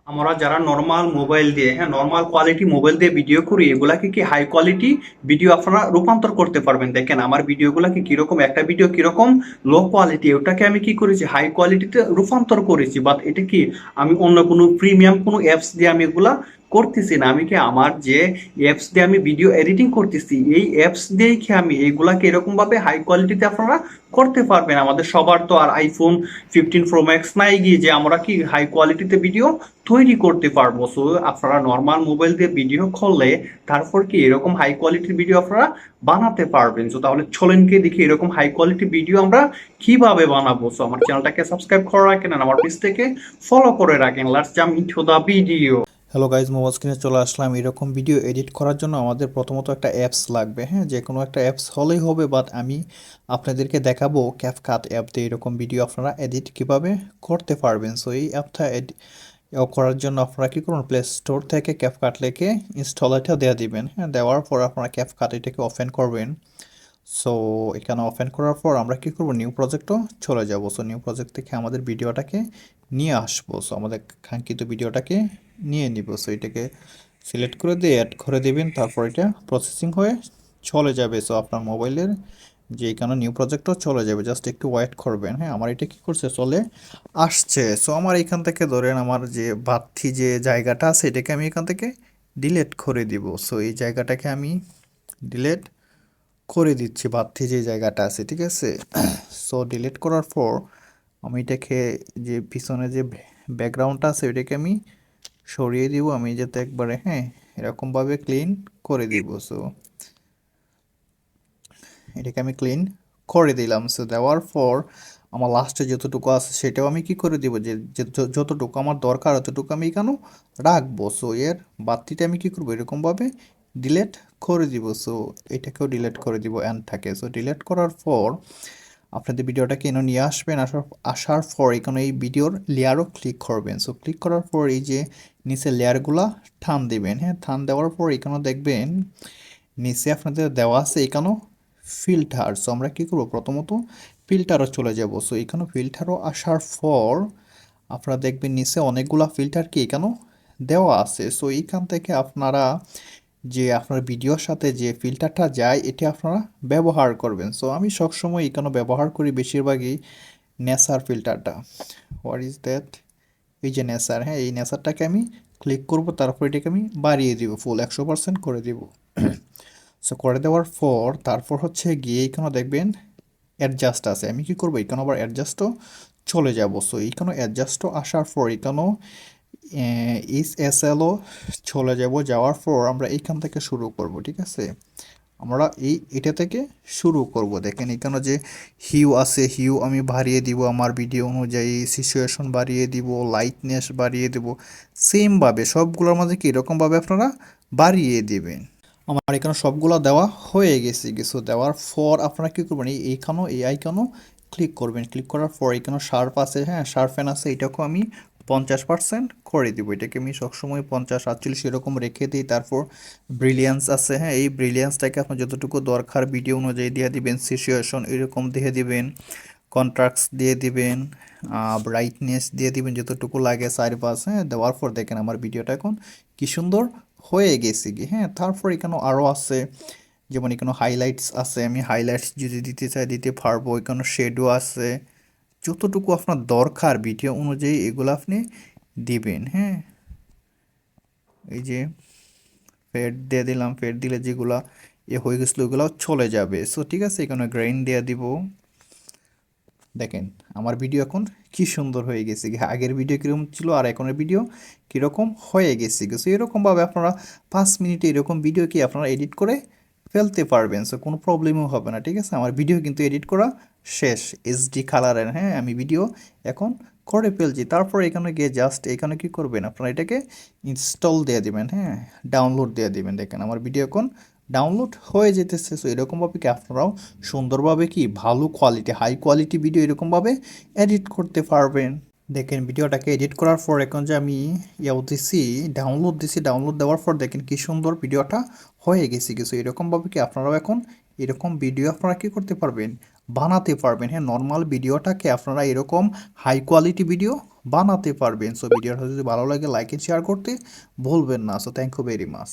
আমরা যারা normal mobile দিয়ে নর্মাল কোয়ালিটি মোবাইল দিয়ে ভিডিও করি এগুলাকে কি হাই কোয়ালিটি ভিডিও আপনারা রূপান্তর করতে পারবেন। দেখেন আমার ভিডিওগুলোকে কিরকম, একটা ভিডিও কিরকম লো কোয়ালিটি, ওটাকে আমি কি করেছি হাই কোয়ালিটিতে রূপান্তর করেছি। বাট এটা কি আমি অন্য কোনো প্রিমিয়াম কোনো অ্যাপস দিয়ে আমি এগুলা করতেছি না। আমি কি আমার যে অ্যাপস দিয়ে আমি ভিডিও এডিটিং করতেছি এই অ্যাপস দিয়েই কি আমি এইগুলাকে এরকম ভাবে হাই কোয়ালিটিতে আপনারা করতে পারবেন। আমাদের সবার তো আর আইফোন 15 প্রো ম্যাক্স নাই গিয়ে যে আমরা কি হাই কোয়ালিটিতে ভিডিও তৈরি করতে পারবো। সো আপনারা নর্মাল মোবাইল দিয়ে ভিডিও করলে তারপর কি এরকম হাই কোয়ালিটির ভিডিও আপনারা বানাতে পারবেন। তো তাহলে চলেন কি দেখি এরকম হাই কোয়ালিটি ভিডিও আমরা কিভাবে বানাবো। সো আমার চ্যানেলটাকে সাবস্ক্রাইব করে রাখেন আর আমার পেজ থেকে ফলো করে রাখেন। Let's jump into the video. Hello guys, mobile স্ক্রিনে চলে আসলাম। এরকম ভিডিও এডিট করার জন্য আমাদের প্রথমত একটা অ্যাপস লাগবে। হ্যাঁ, যে কোনো একটা অ্যাপস হলেই হবে, বাট আমি আপনাদেরকে দেখাবো ক্যাপকাট অ্যাপ দিয়ে এরকম ভিডিও আপনারা এডিট কিভাবে করতে পারবেন। সো এই অ্যাপটা করার জন্য আপনারা কী করুন, প্লে স্টোর থেকে ক্যাপকাট লিখে ইনস্টল এটা দেওয়া দিবেন। হ্যাঁ, দেওয়ার পর আপনারা ক্যাপকাট এটাকে ওপেন করবেন। সো এখানে ওপেন করার পর আমরা কী করবো, নিউ প্রজেক্টও চলে যাব। সো নিউ প্রজেক্ট থেকে আমাদের ভিডিওটাকে নিয়ে আসবো। সো আমাদের কাঙ্ক্ষিত ভিডিওটাকে নিয়ে নিব। সো এটাকে সিলেক্ট করে দিয়ে অ্যাড করে দেবেন, তারপর এটা প্রসেসিং হয়ে চলে যাবে। সো আপনার মোবাইলের যে এখানে নিউ প্রজেক্টও চলে যাবে, জাস্ট একটু ওয়েট করবেন। হ্যাঁ, আমার এটা কী করছে, চলে আসছে। সো আমার এখান থেকে ধরেন আমার যে বাড়তি যে জায়গাটা আছে এটাকে আমি এখান থেকে ডিলিট করে দিব। সো এই জায়গাটাকে আমি ডিলিট করে দিচ্ছি, বাড়তি যে জায়গাটা আছে, ঠিক আছে। সো ডিলিট করার পর আমি এটাকে যে পিছনে যে ব্যাকগ্রাউন্ডটা আছে ওইটাকে আমি সরিয়ে দিব, আমি যাতে একবারে এরকমভাবে ক্লিন করে দিব। সো এটাকে আমি ক্লিন করে দিলাম। সো দেওয়ার পর আমার লাস্টে যতটুকু আছে সেটাও আমি কি করে দিব, যে যতটুকু আমার দরকার ততটুকু আমি এখানেও রাখবো। সো এর বাড়তিটা আমি কি করবো, এরকমভাবে ডিলেট করে দিব। সো এটাকেও ডিলেট করে দিব অ্যান্ড থাকে। সো ডিলেট করার পর আপনাদের ভিডিওটাকে এনে নিয়ে আসবেন। আসার পর এখানে এই ভিডিওর লেয়ারও ক্লিক করবেন। সো ক্লিক করার পর এই যে নিচে লেয়ারগুলা টান দিবেন। হ্যাঁ, টান দেওয়ার পর এখানেও দেখবেন নিচে আপনাদের দেওয়া আছে এখানেও ফিল্টার। সো আমরা কী করবো, প্রথমত ফিল্টারও চলে যাব। সো এখানেও ফিল্টারও আসার পর আপনারা দেখবেন নিচে অনেকগুলা ফিল্টার কি এখানেও দেওয়া আছে। সো এইখান থেকে আপনারা যে আপনার ভিডিওর সাথে যে ফিল্টারটা যায় এটা আপনারা ব্যবহার করবেন। সো আমি সবসময় এখানে ব্যবহার করি বেশিরভাগই নেসার ফিল্টারটা। What is that? এই যে নেসার, হ্যাঁ, এই নেসারটাকে আমি ক্লিক করব, তারপর এটাকে আমি বাড়িয়ে দিব, ফুল 100% করে দিব। সো করে দেওয়ার পর তারপর হচ্ছে গিয়ে এইখানে দেখবেন অ্যাডজাস্ট আছে, আমি কি করবো এখানে আবার অ্যাডজাস্টও চলে যাব। সো এইখানে অ্যাডজাস্টও আসার পর এখানেও ইস এস এলও চলে যাব। যাওয়ার পর আমরা এইখান থেকে শুরু করব, ঠিক আছে। আমরা এটা থেকে শুরু করব। দেখেন এখানে যে হিউ আছে, হিউ আমি বাড়িয়ে দিব আমার ভিডিও অনুযায়ী, সিচুয়েশন বাড়িয়ে দিব, লাইটনেস বাড়িয়ে দেব। সেমভাবে সবগুলোর মাঝে কি এরকমভাবে আপনারা বাড়িয়ে দিবেন। আমার এখানে সবগুলো দেওয়া হয়ে গেছে। কিছু দেওয়ার পর আপনারা কী করবেন, এইখানেও এই আইকনও ক্লিক করবেন। ক্লিক করার পর এখানে শার্প আছে, হ্যাঁ, শার্পেন আছে, এটাকেও আমি 50% করে দিব। এটাকে আমি সবসময় 50, 48 এরকম রেখে দিই। তারপর ব্রিলিয়ান্স আছে, হ্যাঁ, এই ব্রিলিয়ান্সটাকে আপনার যতটুকু দরকার ভিডিও অনুযায়ী দিয়ে দিবেন, সিচুয়েশন এরকম দিয়ে দিবেন, কন্ট্রাক্টস দিয়ে দিবেন, ব্রাইটনেস দিয়ে দিবেন যতটুকু লাগে চারপাশ। হ্যাঁ, দেওয়ার পর দেখেন আমার ভিডিওটা এখন কি সুন্দর হয়ে গেছে কি। হ্যাঁ, তারপর এখানে আরও আছে, যেমন এখানে হাইলাইটস আছে, আমি হাইলাইটস যদি দিতে চাই দিতে পারবো। এখানে শেডো আছে, যতটুকু আপনার দরকার ভিডিও অনুযায়ী এগুলো আপনি দিবেন। হ্যাঁ, এই যে ফেড দিয়ে দিলাম, ফেড দিলে যেগুলা হয়ে গেছিলো ওগুলো চলে যাবে। সো ঠিক আছে, এখানে গ্রেইন দিয়ে দিব। দেখেন আমার ভিডিও এখন কি সুন্দর হয়ে গেছে, আগের ভিডিও কীরকম ছিল আর এখনের ভিডিও কীরকম হয়ে গেছে। সো এরকমভাবে আপনারা 5 মিনিটে এরকম ভিডিও কি আপনারা এডিট করে ফেলতে পারবেন। সো কোনো প্রবলেমও হবে না, ঠিক আছে। আমার ভিডিও কিন্তু এডিট করা শেষ, এইচডি কালারের। হ্যাঁ, আমি ভিডিও এখন করে ফেলছি। তারপর এখানে গিয়ে জাস্ট এখানে কি করবেন, আপনারা এটাকে ইনস্টল দিয়ে দিবেন, হ্যাঁ, ডাউনলোড দিয়ে দিবেন। দেখেন আমার ভিডিও এখন ডাউনলোড হয়ে যেতেছে। সো এরকমভাবে কি আপনারাও সুন্দরভাবে কি ভালো কোয়ালিটি হাই কোয়ালিটি ভিডিও এরকমভাবে এডিট করতে পারবেন। দেখেন ভিডিওটাকে এডিট করার পর এখন যে আমি দিছি, ডাউনলোড দিছি, ডাউনলোড দেওয়ার পর দেখেন কি সুন্দর ভিডিওটা হয়ে গেছে কিছু। এরকমভাবে কি আপনারাও এখন এরকম ভিডিও আপনারা কী করতে পারবেন, বানাতে পারবেন। হ্যাঁ, নর্মাল ভিডিওটাকে আপনারা এরকম হাই কোয়ালিটি ভিডিও বানাতে পারবেন। সো ভিডিওটা যদি ভালো লাগে লাইক এন্ড শেয়ার করতে ভুলবেন না। So thank you very much.